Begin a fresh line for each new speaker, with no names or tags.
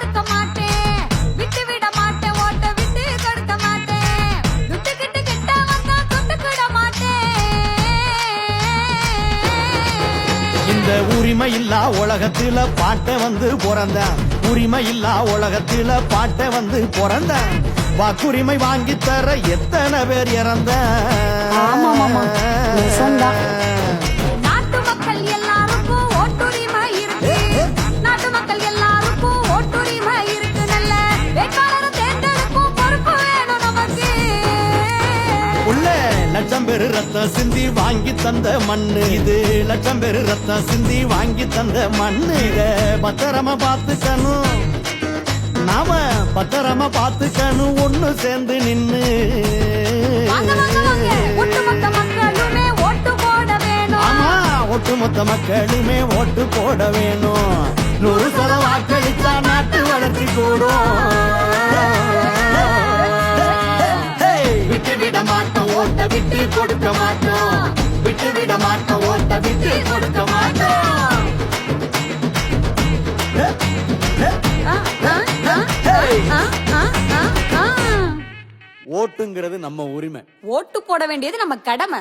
விட்டுருக்க மாட்டேன், விட்டு விட மாட்டேன், ஓட்ட விட்டு கொடுக்க மாட்டேன், துட்டுக்கிட்டு கிட்ட வந்தா தொட்டுக்கிட மாட்டேன்.
இந்த உரிமை இல்லா உலகத்துல பாட்ட வந்து பிறந்தான், உரிமை இல்லா உலகத்துல பாட்ட வந்து பிறந்தான். வாக்குரிமை வாங்கி தர எத்தனை பேர் இறந்த.
நாட்டு மக்கள் எல்லாருக்கும் ஓட்டுரிமை இருக்கு, நாட்டு மக்கள் எல்லாருக்கும் ஓட்டுரிமை இருக்கு. நல்ல வேட்பாளரை தேர்ந்தெடுக்கும் பொறுப்பு வேணும் நமக்கு.
உள்ள லட்சம் பேரு ரத்தம் சிந்தி வாங்கி தந்த மண்ணு இது, லட்சம் பேரு ரத்தம் சிந்தி வாங்கி தந்த மண்ணு. இத பத்திரமா பாத்துக்கணும், நாம பத்திரமா பாத்துக்கணும், ஒண்ணு சேர்ந்து நின்னு.
ஒட்டுமொத்த மக்களுமே ஓட்டு போட வேணும்.
ஆமா, ஒட்டுமொத்த மக்களுமே ஓட்டு போட வேணும். 100% வாக்களித்தா நாட்டு வளர்ச்சி கூடும். விட்டு விட மாட்டோம், ஓட்ட விட்டு கொடுக்க மாட்டோம், விட்டு விட மாட்டோம், ஓட்ட விட்டு கொடுக்க மாட்டோம். ஓட்டுங்கிறது நம்ம உரிமை,
ஓட்டு போட வேண்டியது நம்ம கடமை.